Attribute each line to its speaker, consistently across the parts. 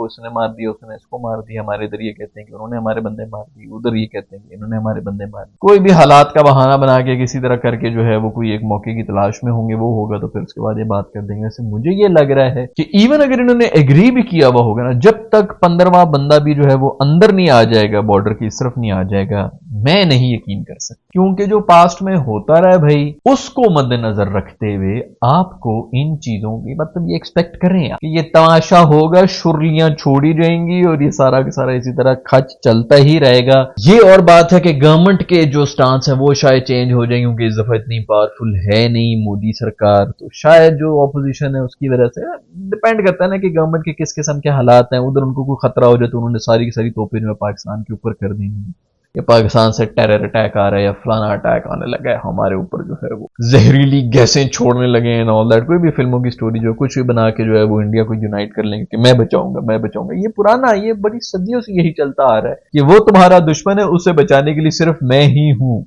Speaker 1: دیکھو اس نے مار دیا, اس نے اس کو مار دیا, ہمارے ادھر یہ کہتے ہیں کہ انہوں نے ہمارے بندے مار دی, ادھر یہ کہتے ہیں کہ انہوں نے ہمارے بندے مار دی. کوئی بھی حالات کا بہانہ بنا کے کسی طرح کر کے جو ہے وہ کوئی ایک موقع کی تلاش میں ہوں گے, وہ ہوگا تو پھر اس کے بعد یہ بات کر دیں گے. ویسے مجھے یہ لگ رہا ہے کہ ایون اگر انہوں نے ایگری بھی کیا ہوا ہوگا نا, جب تک 15واں بندہ بھی جو ہے وہ اندر نہیں آ جائے گا, بارڈر کی اس طرف نہیں آ جائے گا, میں نہیں یقین کر سکتا. کیونکہ جو پاسٹ میں ہوتا رہا بھائی, اس کو مد نظر رکھتے ہوئے آپ کو ان چیزوں کی مطلب یہ ایکسپیکٹ کریں کہ یہ تماشا ہوگا, شرلیاں چھوڑی جائیں گی اور یہ سارا کا سارا اسی طرح خچ چلتا ہی رہے گا. یہ اور بات ہے کہ گورنمنٹ کے جو سٹانس ہیں وہ شاید چینج ہو جائیں, کیونکہ اس دفعہ اتنی پاورفل ہے نہیں مودی سرکار, تو شاید جو اپوزیشن ہے اس کی وجہ سے ڈپینڈ کرتا ہے نا کہ گورنمنٹ کے کس قسم کے حالات ہیں. ادھر ان کو کوئی خطرہ ہو جائے تو انہوں نے ساری کی ساری توپیں جو پاکستان کے اوپر کر دیں گی, کہ پاکستان سے ٹیرر اٹیک آ رہا ہے یا فلانا اٹیک آنے لگا ہے, ہمارے اوپر جو ہے وہ زہریلی گیسیں چھوڑنے لگے ہیں, آل دیٹ. کوئی بھی فلموں کی سٹوری جو کچھ بھی بنا کے جو ہے وہ انڈیا کو یونائٹ کر لیں گے کہ میں بچاؤں گا, میں بچاؤں گا. یہ پرانا, یہ بڑی صدیوں سے یہی چلتا آ رہا ہے کہ وہ تمہارا دشمن ہے, اسے بچانے کے لیے صرف میں ہی ہوں,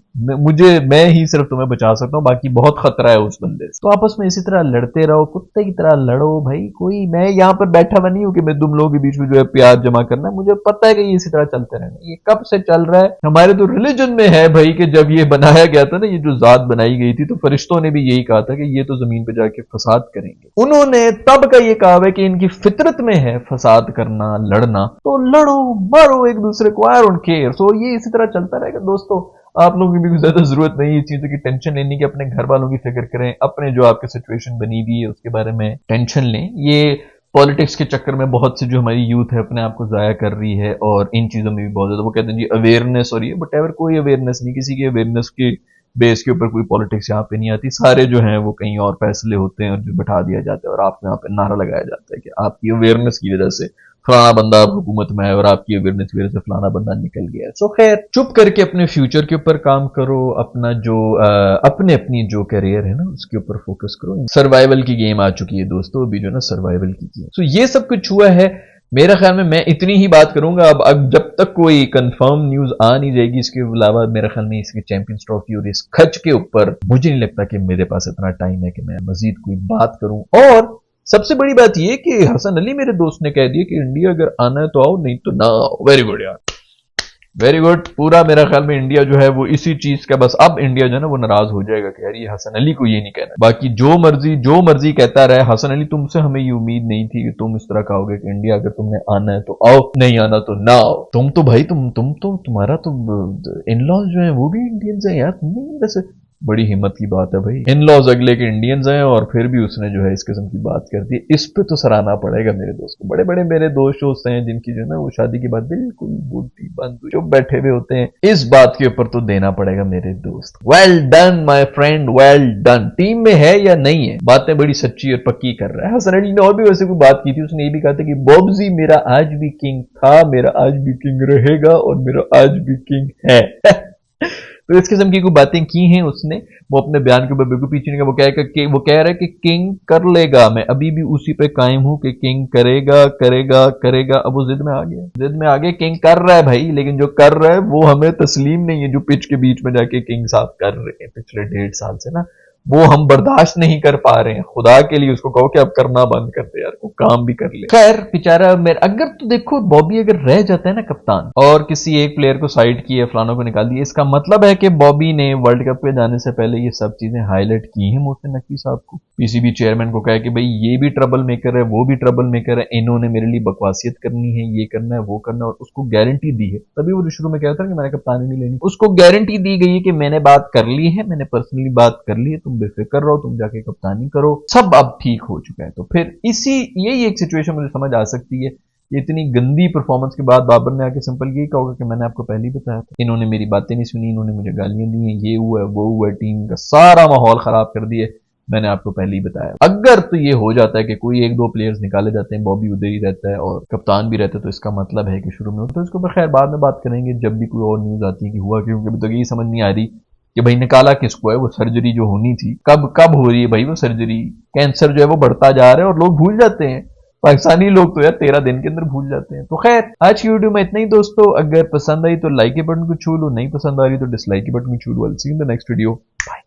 Speaker 1: میں ہی صرف تمہیں بچا سکتا ہوں, باقی بہت خطرہ ہے اس بندے سے. تو آپس میں اسی طرح لڑتے رہو, کتے کی طرح لڑو بھائی. کوئی میں یہاں پر بیٹھا ہوا نہیں ہوں کہ میں تم لوگوں کے بیچ میں جو ہے پیار جمع کرنا ہے, مجھے پتہ ہے کہ یہ اسی طرح چلتے رہنا. یہ کب سے چل رہا ہے ہمارے تو ریلیجن میں ہے بھائی, کہ جب یہ بنایا گیا تھا نا, یہ جو ذات بنائی گئی تھی, تو فرشتوں نے بھی یہی کہا تھا کہ یہ تو زمین پہ جا کے فساد کریں گے. انہوں نے تب کا یہ کہا ہے کہ ان کی فطرت میں ہے فساد کرنا, لڑنا, تو لڑو مارو ایک دوسرے کو, I don't care. سو یہ اسی طرح چلتا رہے گا دوستو. آپ لوگوں کی بھی زیادہ ضرورت نہیں اس چیزوں کی ٹینشن لینے کی, اپنے گھر والوں کی فکر کریں, اپنے جو آپ کی سچویشن بنی ہوئی ہے اس کے بارے میں ٹینشن لیں. یہ پالیٹکس کے چکر میں بہت سی جو ہماری یوتھ ہے اپنے آپ کو ضائع کر رہی ہے, اور ان چیزوں میں بھی بہت زیادہ وہ کہتے ہیں جی اویئرنیس, اور یہ بٹ ایور کوئی اویئرنیس نہیں, کسی کی اویئرنیس کی بیس کے اوپر کوئی پالیٹکس یہاں پہ نہیں آتی. سارے جو ہیں وہ کہیں اور فیصلے ہوتے ہیں اور جو بٹھا دیا جاتا ہے, اور آپ یہاں پہ نعرہ لگایا جاتا ہے کہ آپ کی اویئرنیس کی وجہ سے فلانا بندہ حکومت میں ہے اور آپ کی اویئرنیس کی وجہ سے فلانا بندہ نکل گیا ہے. سو خیر, چپ کر کے اپنے فیوچر کے اوپر کام کرو, اپنا جو اپنی جو کیریئر ہے نا اس کے اوپر فوکس کرو. سروائیول کی گیم آ چکی ہے دوستو ابھی جو نا, سروائیول کی گیم. سو یہ سب کچھ ہوا ہے. میرا خیال میں اتنی ہی بات کروں گا اب جب تک کوئی کنفرم نیوز آ نہیں جائے گی. اس کے علاوہ میرا خیال میں اس کی چیمپئنز ٹرافی اور اس کھچ کے اوپر مجھے نہیں لگتا کہ میرے پاس اتنا ٹائم ہے کہ میں مزید کوئی بات کروں. اور سب سے بڑی بات یہ کہ حسن علی میرے دوست نے کہہ دیا کہ انڈیا اگر آنا ہے تو آؤ, نہیں تو نہ آؤ. ویری گڈ یار, ویری گڈ. پورا میرا خیال میں انڈیا جو ہے وہ اسی چیز کا, بس اب انڈیا جو ہے نا وہ ناراض ہو جائے گا کہ یار یہ حسن علی کو یہ نہیں کہنا. باقی جو مرضی کہتا رہے, حسن علی تم سے ہمیں یہ امید نہیں تھی کہ تم اس طرح کہو گے کہ انڈیا اگر تم نے آنا ہے تو آؤ, نہیں آنا تو نہ آؤ. تم تو بھائی تم تو تمہارا تو ان لاز جو ہیں وہ بھی انڈینز ہیں یار. تم نہیں ویسے بڑی ہمت کی بات ہے بھائی, ان لاز اگلے کے انڈینز ہیں اور پھر بھی اس نے جو ہے اس قسم کی بات کر دی. اس پہ تو سراہنا پڑے گا میرے دوست کو. بڑے بڑے میرے دوست ہیں جن کی جو ہے نا وہ شادی کے بعد بالکل بوٹی بند جو بیٹھے ہوئے ہوتے ہیں, اس بات کے اوپر تو دینا پڑے گا میرے دوست. Well done my friend, well done. Team میں ہے یا نہیں ہے, باتیں بڑی سچی اور پکی کر رہا ہے. حسن علی نے اور بھی ویسے کوئی بات کی تھی, اس نے یہ بھی کہا تھا کہ بوبزی میرا آج بھی کنگ تھا, میرا آج بھی کنگ رہے گا, اور میرا آج بھی کنگ ہے. تو اس قسم کی کوئی باتیں کی ہیں اس نے. وہ اپنے بیان کے اوپر بالکل پیچھے نہیں گیا. وہ کہہ رہا ہے کہ کنگ کر لے گا, میں ابھی بھی اسی پہ قائم ہوں کہ کنگ کرے گا. اب وہ ضد میں آ گیا, کنگ کر رہا ہے بھائی, لیکن جو کر رہا ہے وہ ہمیں تسلیم نہیں ہے. جو پچ کے بیچ میں جا کے کنگ صاحب کر رہے ہیں پچھلے 1.5 سال سے نا, وہ ہم برداشت نہیں کر پا رہے ہیں. خدا کے لیے اس کو کہو کہ اب کرنا بند کر دے یار, کو کام بھی کر لے. خیر بیچارہ اگر تو دیکھو بابی اگر رہ جاتا ہے نا کپتان, اور کسی ایک پلیئر کو سائڈ کیا, فلانوں کو نکال دیا, اس کا مطلب ہے کہ بابی نے ورلڈ کپ پہ جانے سے پہلے یہ سب چیزیں ہائی لائٹ کی ہیں محسن نقوی صاحب کو. پی سی بی چیئرمین کو کہا کہ بھائی یہ بھی ٹربل میکر ہے, وہ بھی ٹربل میکر ہے, انہوں نے میرے لیے بکواسیت کرنی ہے, یہ کرنا ہے, وہ کرنا ہے, اور اس کو گارنٹی دی ہے. تبھی وہ شروع میں کہا تھا کہ میں نے کپتانی نہیں لینی, اس کو گارنٹی دی گئی ہے کہ میں نے بات کر لی ہے, میں نے پرسنلی بات کر لی ہے, تم بے فکر رہو, تم جا کے کپتانی کرو. سب اب ٹھیک ہو چکا ہے. تو پھر یہی ایک سچویشن مجھے سمجھ آ سکتی ہے. یہ اتنی گندی پرفارمنس کے بعد بابر نے آ کے سمپل یہی کہا ہوگا کہ میں نے آپ کو پہلے ہی بتایا تھا, انہوں نے میری باتیں نہیں سنی, انہوں نے مجھے گالیاں دی ہیں, یہ ہوا ہے وہ ہوا ہے, ٹیم کا سارا ماحول خراب کر دیا, میں نے آپ کو پہلے ہی بتایا. اگر تو یہ ہو جاتا ہے کہ کوئی 1-2 پلیئرز نکالے جاتے ہیں, بابی ادھر ہی رہتا ہے اور کپتان بھی رہتا ہے, تو اس کا مطلب ہے کہ شروع میں تو اس کو خیر بعد میں بات کریں گے جب بھی کوئی اور نیوز آتی ہے کہ ہوا, کیونکہ ابھی تک یہی سمجھ نہیں آ رہی کہ بھائی نکالا کس کو ہے. وہ سرجری جو ہونی تھی کب ہو رہی ہے بھائی, وہ سرجری کینسر جو ہے وہ بڑھتا جا رہا ہے اور لوگ بھول جاتے ہیں. پاکستانی لوگ تو یار 13 دن کے اندر بھول جاتے ہیں. تو خیر آج کی ویڈیو میں اتنا ہی دوستو. اگر پسند آئی تو لائک کے بٹن کو چھو لو, نہیں پسند آ رہی تو ڈس لائک کے بٹن کو چھو لو. I'll see you in the next video. Bye.